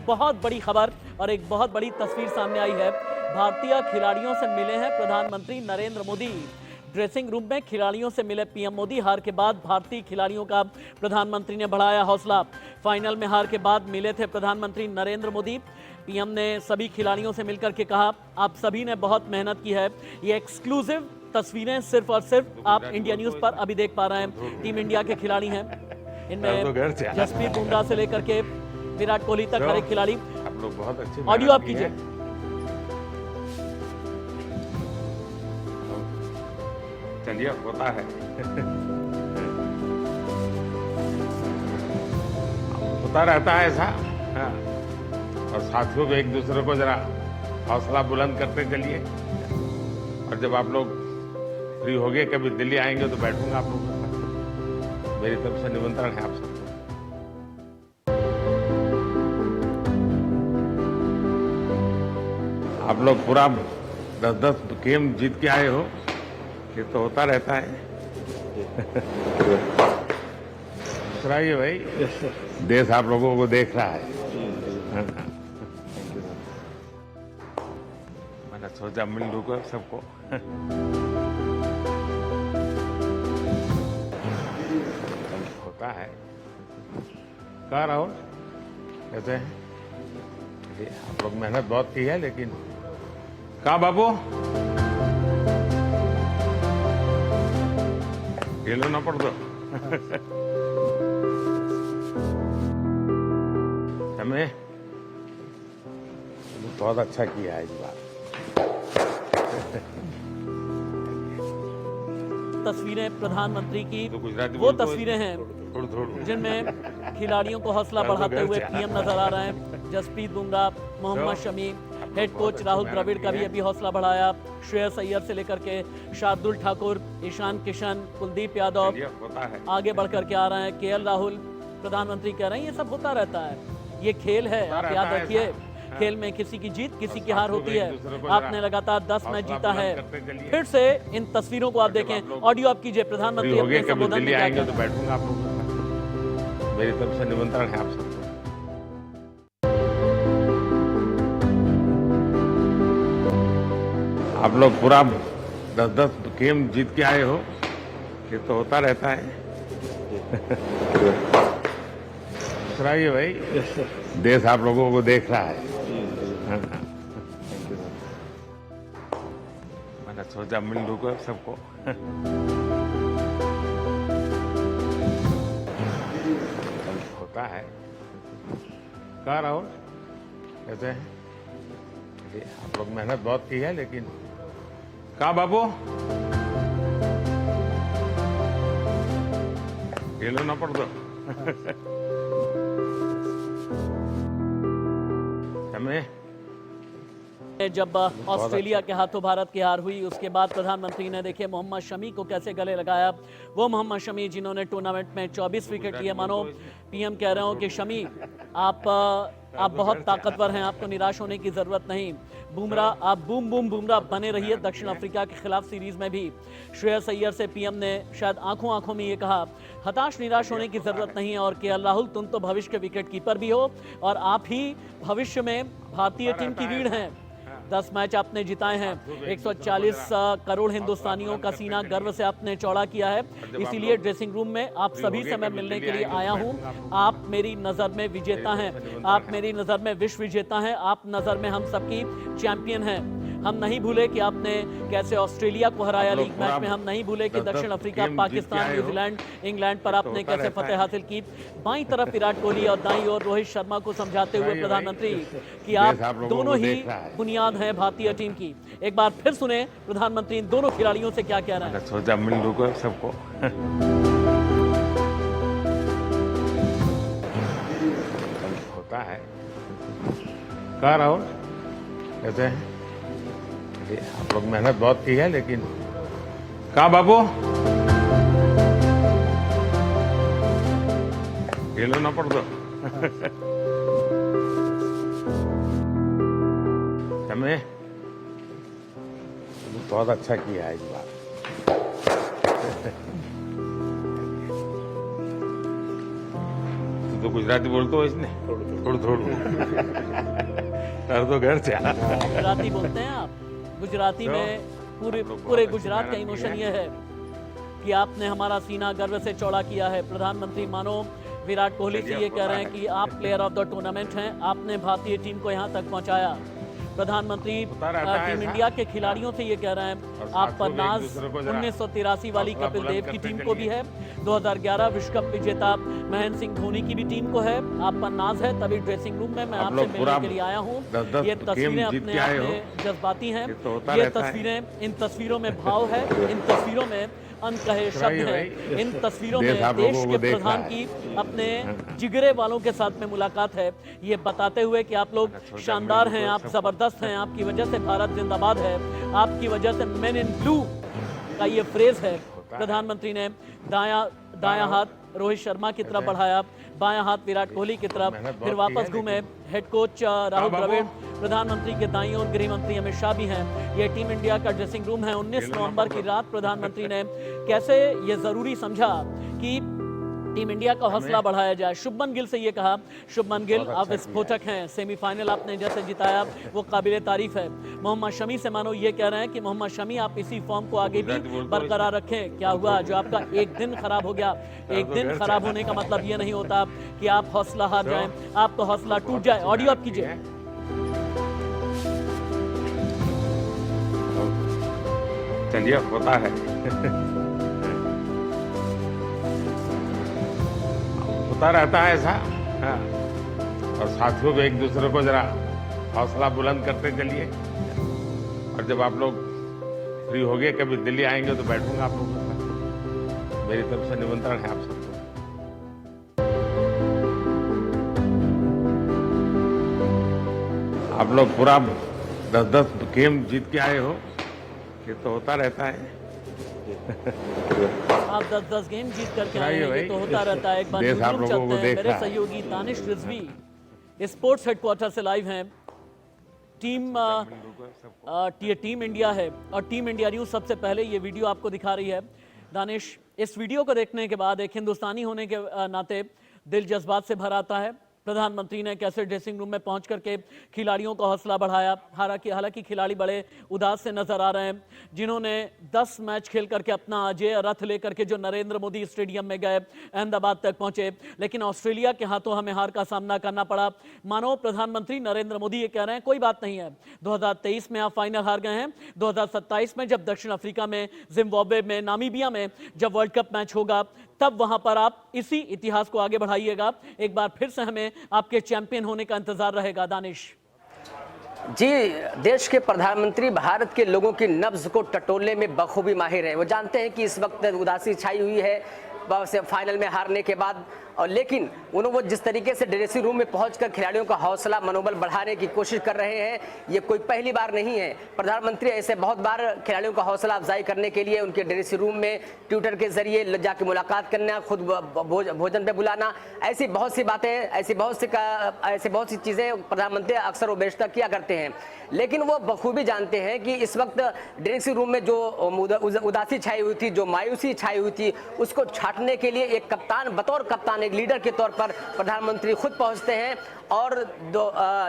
बहुत बड़ी खबर और एक बहुत बड़ी तस्वीर सामने आई है। भारतीय खिलाड़ियों से मिले हैं प्रधानमंत्री नरेंद्र मोदी। ड्रेसिंग रूम में खिलाड़ियों से मिले पीएम मोदी। हार के बाद भारतीय खिलाड़ियों का प्रधानमंत्री ने बढ़ाया हौसला। फाइनल में हार के बाद मिले थे प्रधानमंत्री नरेंद्र मोदी। पीएम ने सभी खिलाड़ियों से मिलकर के कहा, आप सभी ने बहुत मेहनत की है। ये एक्सक्लूसिव तस्वीरें सिर्फ और सिर्फ आप इंडिया न्यूज पर अभी देख पा रहे हैं। टीम इंडिया के खिलाड़ी हैं, इनमें जसप्रीत बुमराह से लेकर के विराट कोहली तक हर एक खिलाड़ी। आप लोग बहुत अच्छे। ऑडियो आप कीजिए। चलिए, होता है होता रहता है ऐसा। हाँ। और साथियों को एक दूसरे को जरा हौसला बुलंद करते चलिए। और जब आप लोग फ्री हो गए, कभी दिल्ली आएंगे तो बैठूंगा आप लोगों के साथ। मेरी तरफ से निमंत्रण है आप सबको। आप लोग पूरा 10-10 गेम जीत के आए हो, ये तो होता रहता है। सुनाइए भाई, देश आप लोगों को देख रहा है। मैंने सोचा मिल लूंगा सबको। होता है। कहा राहुल, कहते हैं आप लोग मेहनत बहुत की है, लेकिन कहा बाबू खेलो ना पड़ दो। हमें बहुत अच्छा किया है इस बार। तस्वीरें प्रधानमंत्री की तो गुजराती वो तस्वीरें हैं थोड़ा जिनमें खिलाड़ियों को हौसला बढ़ाते हुए पीएम नजर आ रहे हैं। जसप्रीत बुमराह, मोहम्मद शमी, हेड कोच राहुल द्रविड़ का भी अभी हौसला बढ़ाया। श्रेयस अय्यर से लेकर के शार्दुल ठाकुर, ईशान किशन, कुलदीप यादव आगे बढ़कर के आ रहे हैं। केएल राहुल। प्रधानमंत्री कह रहे हैं ये सब होता रहता है, ये खेल है, आप याद रखिए। खेल में किसी की जीत किसी की हार होती है। आपने लगातार 10 मैच जीता है। फिर से इन तस्वीरों को आप देखें। ऑडियो आप कीजिए। प्रधानमंत्री अपने संबोधन में आएंगे तो बैठूंगा आप लोगों के साथ। मेरी तरफ से निमंत्रण है आप सबको। आप लोग पूरा 10-10 गेम जीत के आए हो, ये तो होता रहता है। सुनाइए भाई, देश आप लोगों को देख रहा है। मैंने सोचा मिल लूंगा सबको। होता है। कहा राहुल, कहते हैं आप लोग मेहनत बहुत की है, लेकिन कहा बाबू खेलो ना पड़ दो। हमें जब ऑस्ट्रेलिया के हाथों भारत की हार हुई, उसके बाद प्रधानमंत्री ने देखिए मोहम्मद शमी को कैसे गले लगाया। वो मोहम्मद शमी जिन्होंने टूर्नामेंट में 24 विकेट लिए। मानो पीएम कह रहे हो कि शमी आप बहुत ताकतवर हैं, आपको निराश होने की जरूरत नहीं। बुमराह, आप बूम बूम बुमराह बने रहिए दक्षिण अफ्रीका के खिलाफ सीरीज में भी। श्रेयस अय्यर से पीएम ने शायद आंखों आंखों में ये कहा, हताश निराश होने की जरूरत नहीं है। और केएल राहुल, तुम तो भविष्य के विकेट कीपर भी हो और आप ही भविष्य में भारतीय टीम की रीढ़ हैं। 10 मैच आपने जिताए हैं। 140 करोड़ हिंदुस्तानियों का सीना गर्व से आपने चौड़ा किया है। इसीलिए ड्रेसिंग रूम में आप सभी से मैं मिलने के लिए आया हूं। आप मेरी नजर में विजेता हैं, आप मेरी नजर में विश्व विजेता हैं, आप नजर में हम सबकी चैंपियन हैं। हम नहीं भूले कि आपने कैसे ऑस्ट्रेलिया को हराया लीग मैच में। हम नहीं भूले कि दक्षिण अफ्रीका, पाकिस्तान, न्यूजीलैंड, इंग्लैंड पर आपने कैसे फतेह हासिल की। बाईं तरफ विराट कोहली और दाईं ओर रोहित शर्मा को समझाते हुए प्रधानमंत्री कि आप दोनों ही बुनियाद हैं भारतीय टीम की। एक बार फिर सुने प्रधानमंत्री इन दोनों खिलाड़ियों से क्या कह रहे हैं। सोचा मिल लूंगा सबको। होता है। कहा राहुल, कहते हैं आप लोग मेहनत बहुत की है, लेकिन कहा बाबू खेलो ना पड़ दो। हमें बहुत अच्छा किया है इस बार। तो गुजराती बोलते हो इसने थोड़ा थोड़ा तो घर से गुजराती बोलते हैं आप? गुजराती में पूरे गुजरात का इमोशन ये है कि आपने हमारा सीना गर्व से चौड़ा किया है। प्रधानमंत्री मानो विराट कोहली से ये कह रहे हैं कि आप प्लेयर ऑफ द टूर्नामेंट हैं, आपने भारतीय टीम को यहाँ तक पहुँचाया। प्रधानमंत्री टीम इंडिया के खिलाड़ियों से ये कह रहे हैं आप पर नाज 1983 वाली कपिल देव की टीम को भी है, 2011 विश्व कप विजेता महेंद्र सिंह धोनी की भी टीम को है, आप पर नाज है। तभी ड्रेसिंग रूम में मैं आपसे मिलने के लिए आया हूँ। ये तस्वीरें अपने आप में जज्बाती हैं, ये तस्वीरें, इन तस्वीरों में भाव है, इन तस्वीरों में अनकहे शब्द हैं। इन तस्वीरों में देश के प्रधान की अपने जिगरे वालों के साथ में मुलाकात है, ये बताते हुए कि आप लोग शानदार हैं, आप जबरदस्त हैं, आपकी वजह से भारत जिंदाबाद है, आपकी वजह से मेन इन ब्लू का ये फ्रेज है। प्रधानमंत्री ने दायां हाथ रोहित शर्मा की तरफ बढ़ाया, बायां हाथ विराट कोहली की तरफ, फिर वापस घूमे। हेड कोच राहुल द्रविड़, प्रधानमंत्री के दाईं ओर गृह मंत्री अमित शाह भी हैं। ये टीम इंडिया का ड्रेसिंग रूम है। 19 नवंबर की रात प्रधानमंत्री ने कैसे ये जरूरी समझा कि टीम इंडिया का हौसला बढ़ाया जाए। शुभमन गिल से ये कहा, शुभमन गिल आप विस्फोटक हैं, सेमीफाइनल आपने जैसे जिताया वो काबिले तारीफ है। मोहम्मद शमी से मानो ये कह रहे हैं कि मोहम्मद शमी आप इसी फॉर्म को आगे भी बरकरार रखें। क्या हुआ जो आपका एक दिन खराब हो गया? एक दिन खराब होने का मतलब ये नहीं होता कि आप हौसला हार जाएं, आपका हौसला टूट जाए। ऑडियो आप कीजिए। चलिए होता है होता रहता है ऐसा। हाँ। और साथियों को एक दूसरे को जरा हौसला बुलंद करते चलिए। और जब आप लोग फ्री हो गए कभी दिल्ली आएंगे तो बैठूंगा आप लोगों के साथ। मेरी तरफ से निमंत्रण है आप सबको। आप लोग पूरा 10-10 गेम जीत के आए हो, ये तो होता रहता है। आप 10-10 गेम जीत करके आए हैं, ये तो होता रहता है। एक बार चलते हैं। मेरे सहयोगी दानिश रिजवी स्पोर्ट्स हेडक्वार्टर से लाइव हैं। टीम इंडिया है और टीम इंडिया न्यूज सबसे पहले ये वीडियो आपको दिखा रही है। दानिश, इस वीडियो को देखने के बाद एक हिंदुस्तानी होने के नाते दिल जज्बात से भर आता है। प्रधानमंत्री ने कैसे ड्रेसिंग रूम में पहुंच करके खिलाड़ियों का हौसला बढ़ाया। हालांकि खिलाड़ी बड़े उदास से नजर आ रहे हैं, जिन्होंने 10 मैच खेल करके अपना अजय रथ लेकर के जो नरेंद्र मोदी स्टेडियम में गए, अहमदाबाद तक पहुंचे, लेकिन ऑस्ट्रेलिया के हाथों हमें हार का सामना करना पड़ा। मानो प्रधानमंत्री नरेंद्र मोदी ये कह रहे हैं कोई बात नहीं है, 2023 में आप फाइनल हार गए हैं, 2027 में जब दक्षिण अफ्रीका में, जिम्बाब्वे में, नामीबिया में जब वर्ल्ड कप मैच होगा तब वहां पर आप इसी इतिहास को आगे बढ़ाइएगा। एक बार फिर से हमें आपके चैंपियन होने का इंतजार रहेगा। दानिश जी, देश के प्रधानमंत्री भारत के लोगों की नब्ज को टटोलने में बखूबी माहिर हैं। वो जानते हैं कि इस वक्त उदासी छाई हुई है फाइनल में हारने के बाद, और लेकिन वो जिस तरीके से ड्रेसिंग रूम में पहुंचकर खिलाड़ियों का हौसला मनोबल बढ़ाने की कोशिश कर रहे हैं, ये कोई पहली बार नहीं है। प्रधानमंत्री ऐसे बहुत बार खिलाड़ियों का हौसला अफजाई करने के लिए उनके ड्रेसिंग रूम में ट्विटर के जरिए जाके मुलाकात करना, खुद भोजन पे बुलाना, ऐसी बहुत सी बातें, ऐसी बहुत सी चीज़ें प्रधानमंत्री अक्सर व बेशतर किया करते हैं। लेकिन वो बखूबी जानते हैं कि इस वक्त ड्रेसिंग रूम में जो उदासी छाई हुई थी, जो मायूसी छाई हुई थी, उसको छाटने के लिए एक कप्तान, बतौर कप्तान, एक लीडर के तौर पर प्रधानमंत्री खुद पहुंचते हैं। और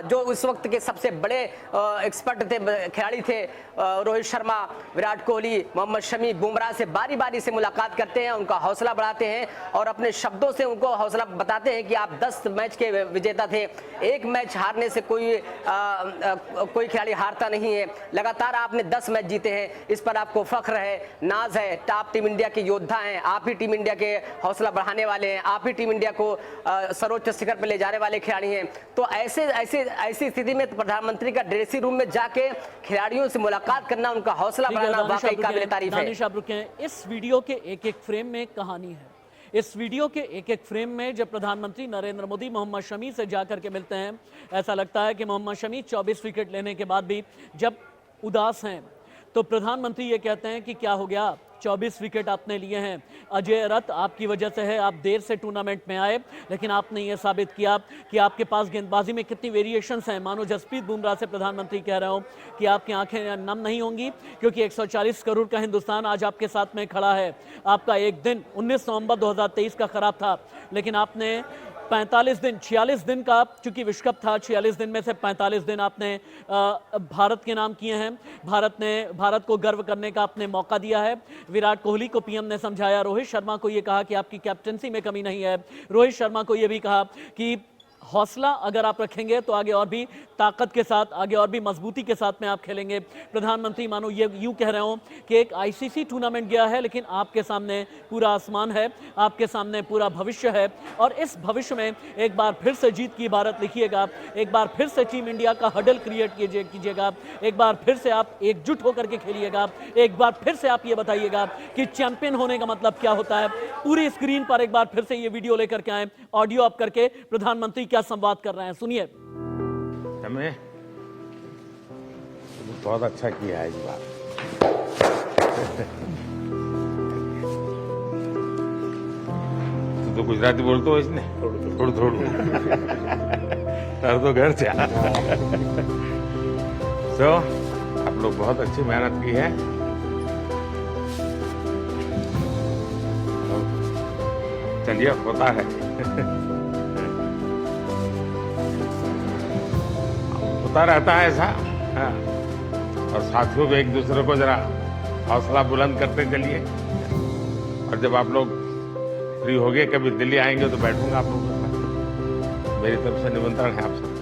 जो उस वक्त के सबसे बड़े एक्सपर्ट थे, खिलाड़ी थे, रोहित शर्मा, विराट कोहली, मोहम्मद शमी, बुमराह से बारी बारी से मुलाकात करते हैं, उनका हौसला बढ़ाते हैं और अपने शब्दों से उनको हौसला बताते हैं कि आप 10 मैच के विजेता थे, एक मैच हारने से कोई खिलाड़ी हारता नहीं है, लगातार आपने 10 मैच जीते हैं, इस पर आपको फख्र है, नाज है, आप टीम इंडिया के योद्धा हैं, आप ही टीम इंडिया के हौसला बढ़ाने वाले हैं, आप ही टीम इंडिया को सर्वोच्च शिखर पर ले जाने वाले खिलाड़ी हैं। तो ऐसी स्थिति में प्रधानमंत्री का ड्रेसिंग रूम में जाके खिलाड़ियों से मुलाकात करना, उनका हौसला बढ़ाना वाकई काबिल तारीफ है। दानिश आप रुकें। इस वीडियो के एक एक फ्रेम में एक कहानी है। इस वीडियो के एक एक फ्रेम में जब प्रधानमंत्री नरेंद्र मोदी मोहम्मद शमी से जाकर के मिलते हैं, ऐसा लगता है कि मोहम्मद शमी 24 विकेट लेने के बाद भी जब उदास हैं तो प्रधानमंत्री ये कहते हैं कि क्या हो गया, 24 विकेट आपने लिए हैं, अजय रथ आपकी वजह से है, आप देर से टूर्नामेंट में आए, लेकिन आपने ये साबित किया कि आपके पास गेंदबाजी में कितनी वेरिएशंस हैं। मानो जसप्रीत बुमराह से प्रधानमंत्री कह रहे हो कि आपकी आंखें नम नहीं होंगी क्योंकि 140 करोड़ का हिंदुस्तान आज आपके साथ में खड़ा है। आपका एक दिन 19 नवंबर 2023 का खराब था, लेकिन आपने 45 दिन 46 दिन का चूंकि विश्व कप था, 46 दिन में से 45 दिन आपने भारत के नाम किए हैं। भारत को गर्व करने का आपने मौका दिया है। विराट कोहली को पीएम ने समझाया, रोहित शर्मा को यह कहा कि आपकी कैप्टनसी में कमी नहीं है। रोहित शर्मा को यह भी कहा कि हौसला अगर आप रखेंगे तो आगे और भी ताकत के साथ, आगे और भी मजबूती के साथ में आप खेलेंगे। प्रधानमंत्री मानो ये यूं कह रहे हो कि एक आईसीसी टूर्नामेंट गया है, लेकिन आपके सामने पूरा आसमान है, आपके सामने पूरा भविष्य है, और इस भविष्य में एक बार फिर से जीत की इबारत लिखिएगा, एक बार फिर से टीम इंडिया का हडल क्रिएट कीजिएगा, एक बार फिर से आप एकजुट होकर के खेलिएगा, एक बार फिर से आप ये बताइएगा कि चैंपियन होने का मतलब क्या होता है। पूरी स्क्रीन पर एक बार फिर से ये वीडियो लेकर के आए, ऑडियो अप करके प्रधानमंत्री क्या संवाद कर रहे हैं, सुनिए। हमें बहुत अच्छा किया है इस बार। तो गुजराती बोलते हो इसने थोड़ा तो घर से तो आप लोग बहुत अच्छी मेहनत की है। चलिए होता है होता रहता है ऐसा। हाँ। और साथियों को एक दूसरे को जरा हौसला बुलंद करते चलिए। और जब आप लोग फ्री हो गए कभी दिल्ली आएंगे तो बैठूंगा आप लोगों के साथ। मेरी तरफ से निमंत्रण है आप सबको।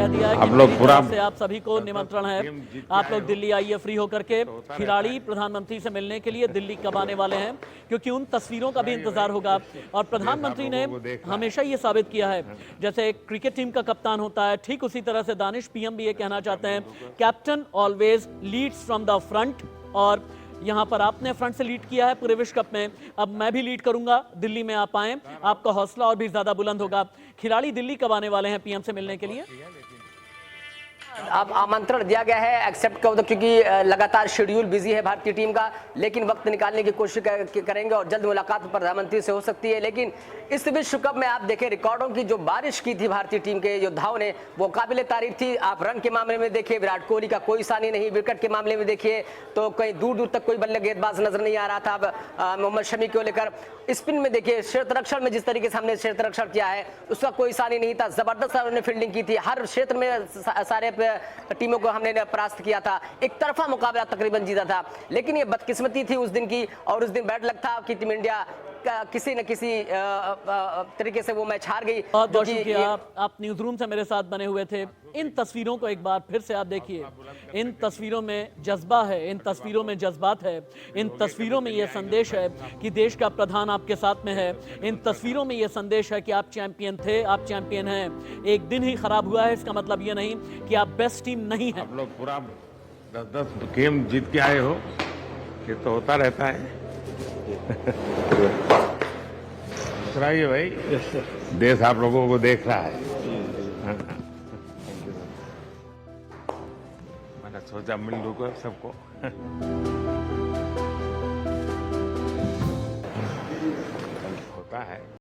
दिया है आप लोग पूरा से आप सभी को निमंत्रण है, आप लोग दिल्ली आइए फ्री होकर के। खिलाड़ी प्रधानमंत्री से मिलने के लिए दिल्ली कब आने वाले हैं, क्योंकि उन तस्वीरों का भी इंतजार होगा। और प्रधानमंत्री ने हमेशा ये साबित किया है, जैसे एक क्रिकेट टीम का कप्तान होता है, ठीक उसी तरह से दानिश पीएम भी ये कहना चाहते हैं, captain always leads from the front. और यहां पर आपने फ्रंट से लीड किया है पूरे विश्व कप में, अब मैं भी लीड करूंगा। दिल्ली में आप आए, आपका हौसला और भी ज्यादा बुलंद होगा। खिलाड़ी दिल्ली कब आने वाले हैं पीएम से मिलने के लिए? अब आमंत्रण दिया गया है, एक्सेप्ट कर दो, क्योंकि लगातार शेड्यूल बिजी है भारतीय टीम का, लेकिन वक्त निकालने की कोशिश करेंगे और जल्द मुलाकात प्रधानमंत्री से हो सकती है। लेकिन इस विश्व कप में आप देखें, रिकॉर्डों की जो बारिश की थी भारतीय टीम के योद्धाओं ने, वो काबिले तारीफ थी। आप रन के मामले में देखिए, विराट कोहली का कोई सानी नहीं। विकेट के मामले में देखिए तो कहीं दूर दूर तक कोई बल्ले गेंदबाज नजर नहीं आ रहा था। अब मोहम्मद शमी को लेकर स्पिन में देखिए, क्षेत्ररक्षण में जिस तरीके से हमने क्षेत्ररक्षण किया है उसका कोई सानी नहीं था। जबरदस्त उन्होंने फील्डिंग की थी, हर क्षेत्र में सारे टीमों को हमने परास्त किया था, एक तरफा मुकाबला तकरीबन जीता था। लेकिन ये बदकिस्मती थी उस दिन की, और उस दिन बैड लक था कि टीम इंडिया किसी न किसी तरीके से वो मैच हार गई। बहुत बहुत शुक्रिया, आप न्यूज रूम से मेरे साथ बने हुए थे। इन तस्वीरों को एक बार फिर से आप देखिए, इन तस्वीरों में जज्बा है, इन तस्वीरों में जज्बात है, इन तस्वीरों में यह संदेश है कि देश का प्रधान आपके साथ में है। इन तस्वीरों में यह संदेश है कि आप चैंपियन थे, आप चैंपियन हैं। एक दिन ही खराब हुआ है, इसका मतलब यह नहीं कि आप बेस्ट टीम नहीं है। आप लोग पूरा 10-10 गेम जीत के आए हो, ये तो होता रहता है। मुस्कुराइए भाई, देश आप लोगों को देख रहा है। मैंने सोचा मिल लूंगा सबको। होता है।